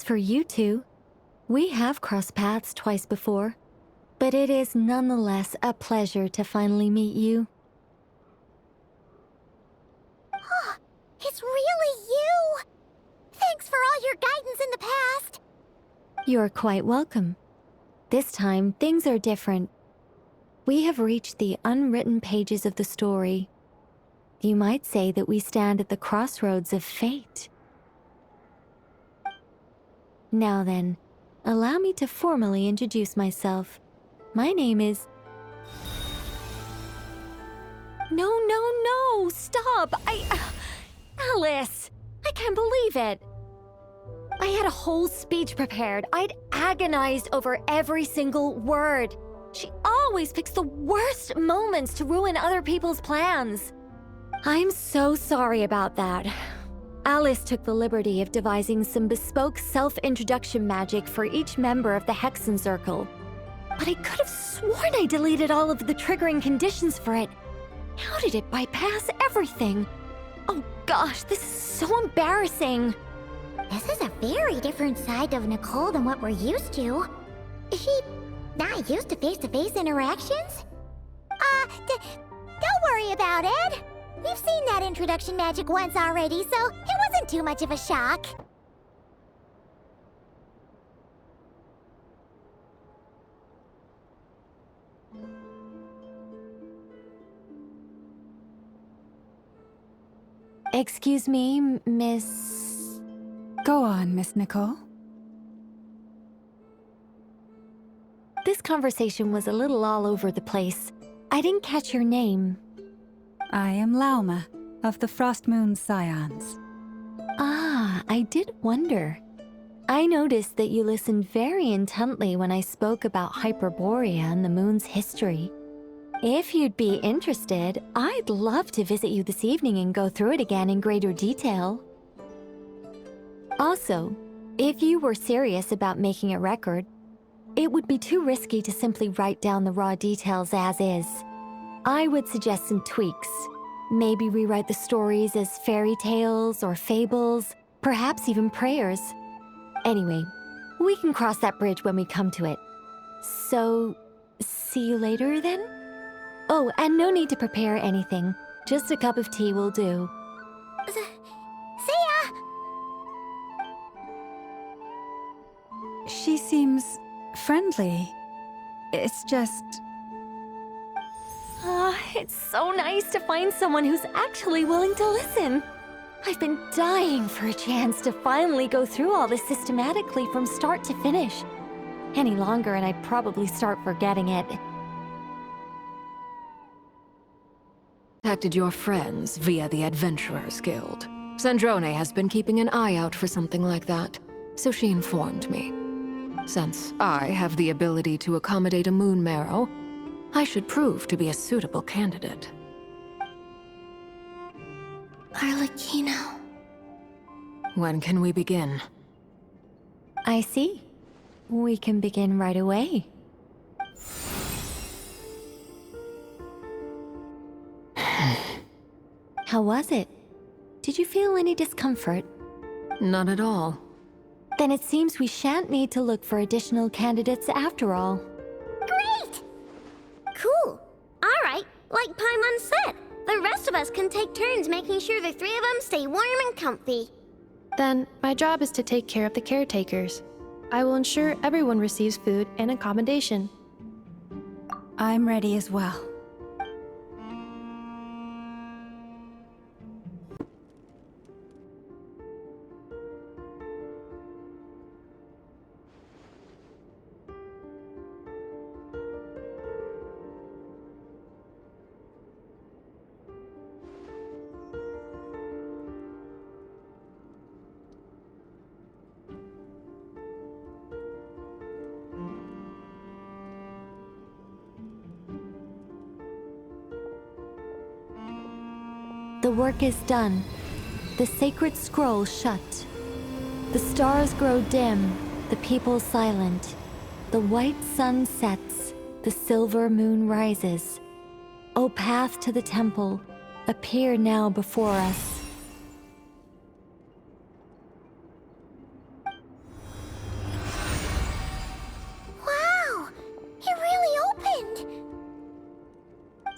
As for you two, we have crossed paths twice before, but it is nonetheless a pleasure to finally meet you. Oh, it's really you! Thanks for all your guidance in the past! You're quite welcome. This time, things are different. We have reached the unwritten pages of the story. You might say that we stand at the crossroads of fate. Now then, allow me to formally introduce myself. My name is... No, stop! Alice! I can't believe it! I had a whole speech prepared. I'd agonized over every single word. She always picks the worst moments to ruin other people's plans. I'm so sorry about that. Alice took the liberty of devising some bespoke self-introduction magic for each member of the Hexen Circle. But I could have sworn I deleted all of the triggering conditions for it. How did it bypass everything? Oh gosh, this is so embarrassing. This is a very different side of Nicole than what we're used to. Is she not used to face-to-face interactions? Don't worry about it. We've seen that introduction magic once already, so it wasn't too much of a shock. Excuse me, Miss... Go on, Miss Nicole. This conversation was a little all over the place. I didn't catch your name. I am Lauma, of the Frost Moon Scions. Ah, I did wonder. I noticed that you listened very intently when I spoke about Hyperborea and the moon's history. If you'd be interested, I'd love to visit you this evening and go through it again in greater detail. Also, if you were serious about making a record, it would be too risky to simply write down the raw details as is. I would suggest some tweaks. Maybe rewrite the stories as fairy tales or fables, perhaps even prayers. Anyway, we can cross that bridge when we come to it. So, see you later then? Oh, and no need to prepare anything. Just a cup of tea will do. See ya! She seems friendly. It's just... It's so nice to find someone who's actually willing to listen. I've been dying for a chance to finally go through all this systematically from start to finish. Any longer and I'd probably start forgetting it. Contacted your friends via the Adventurers Guild. Sandrone has been keeping an eye out for something like that, so she informed me. Since I have the ability to accommodate a moon marrow, I should prove to be a suitable candidate. Arlecchino. When can we begin? I see. We can begin right away. How was it? Did you feel any discomfort? Not at all. Then it seems we shan't need to look for additional candidates after all. Great! Cool. Alright, like Paimon said, the rest of us can take turns making sure the three of them stay warm and comfy. Then, my job is to take care of the caretakers. I will ensure everyone receives food and accommodation. I'm ready as well. The work is done. The sacred scroll shut. The stars grow dim, the people silent. The white sun sets, the silver moon rises. O path to the temple, appear now before us.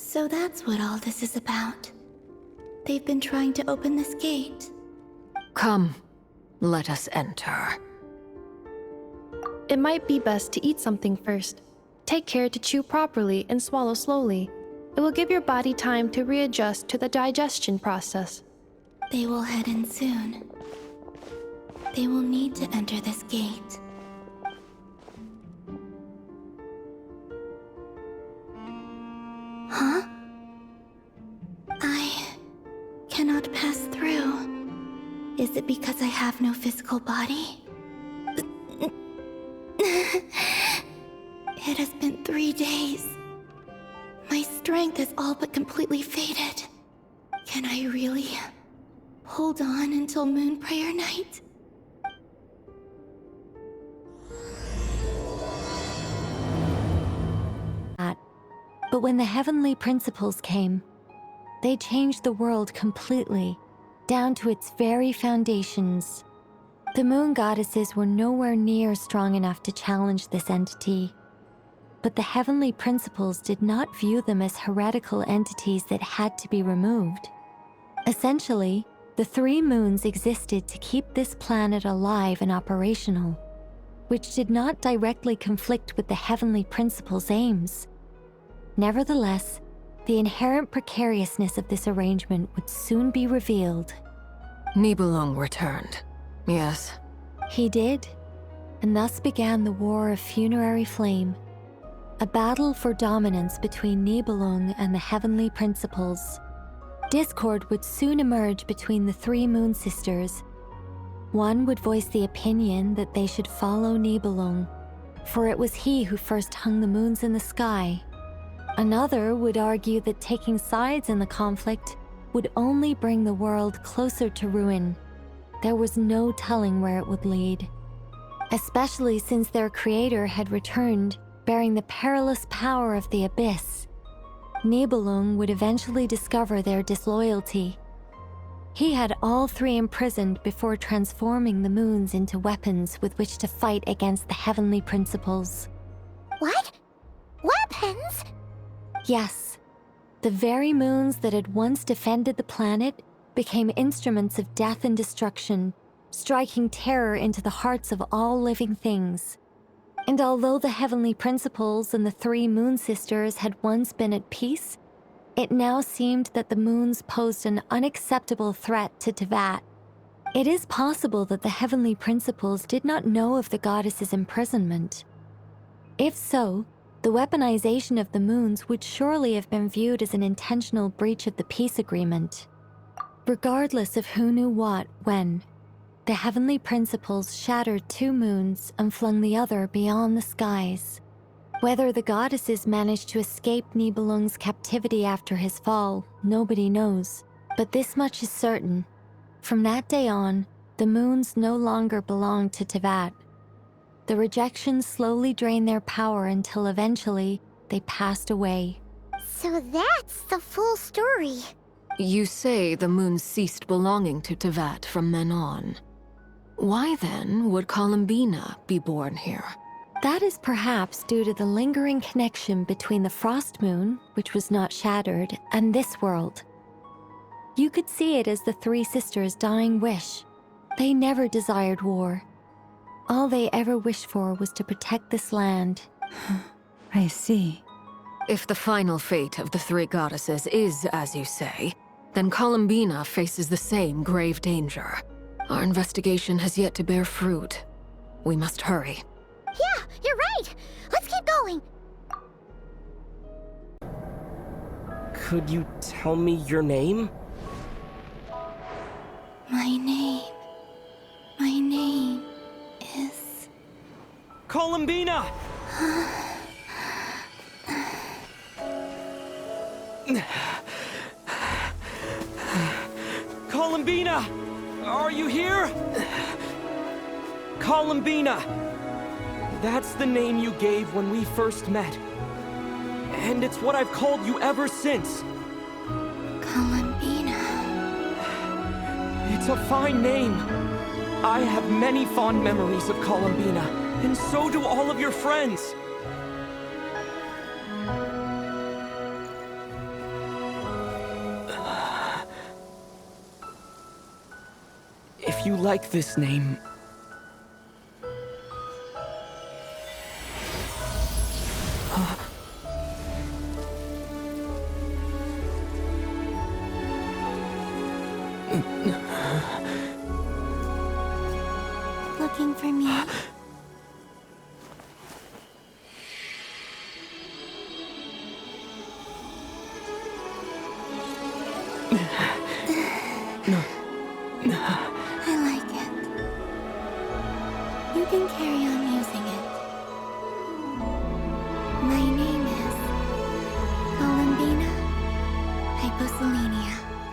So that's what all this is about. They've been trying to open this gate. Come, let us enter. It might be best to eat something first. Take care to chew properly and swallow slowly. It will give your body time to readjust to the digestion process. They will head in soon. They will need to enter this gate. Huh? I cannot pass through. Is it because I have no physical body? It has been 3 days. My strength is all but completely faded. Can I really hold on until Moon Prayer Night? But when the heavenly principles came, they changed the world completely, down to its very foundations. The moon goddesses were nowhere near strong enough to challenge this entity. But the heavenly principles did not view them as heretical entities that had to be removed. Essentially, the 3 moons existed to keep this planet alive and operational, which did not directly conflict with the heavenly principles' aims. Nevertheless, the inherent precariousness of this arrangement would soon be revealed. Nibelung returned. Yes. He did, and thus began the War of Funerary Flame, a battle for dominance between Nibelung and the heavenly principles. Discord would soon emerge between the 3 moon sisters. One would voice the opinion that they should follow Nibelung, for it was he who first hung the moons in the sky. Another would argue that taking sides in the conflict would only bring the world closer to ruin. There was no telling where it would lead, especially since their creator had returned bearing the perilous power of the abyss. Nibelung would eventually discover their disloyalty. He had all 3 imprisoned before transforming the moons into weapons with which to fight against the heavenly principles. What? Weapons? Yes, the very moons that had once defended the planet became instruments of death and destruction, striking terror into the hearts of all living things. And although the heavenly principles and the 3 moon sisters had once been at peace, it now seemed that the moons posed an unacceptable threat to Teyvat. It is possible that the heavenly principles did not know of the goddess's imprisonment. If so, the weaponization of the moons would surely have been viewed as an intentional breach of the peace agreement. Regardless of who knew what, when, the heavenly principles shattered 2 moons and flung the other beyond the skies. Whether the goddesses managed to escape Nibelung's captivity after his fall, nobody knows. But this much is certain. From that day on, the moons no longer belonged to Teyvat. The rejection slowly drained their power until eventually they passed away. So that's the full story. You say the moons ceased belonging to Teyvat from then on. Why then would Colombina be born here? That is perhaps due to the lingering connection between the Frost Moon, which was not shattered, and this world. You could see it as the 3 sisters' dying wish. They never desired war. All they ever wished for was to protect this land. I see. If the final fate of the 3 goddesses is as you say, then Colombina faces the same grave danger. Our investigation has yet to bear fruit. We must hurry. Yeah, you're right. Let's keep going. Could you tell me your name? My name is... Colombina! Colombina! Are you here? Colombina! That's the name you gave when we first met. And it's what I've called you ever since. Colombina. It's a fine name. I have many fond memories of Colombina, and so do all of your friends. if you like this name. Looking for me? I like it. You can carry on using it. My name is Colombina Hyposolini.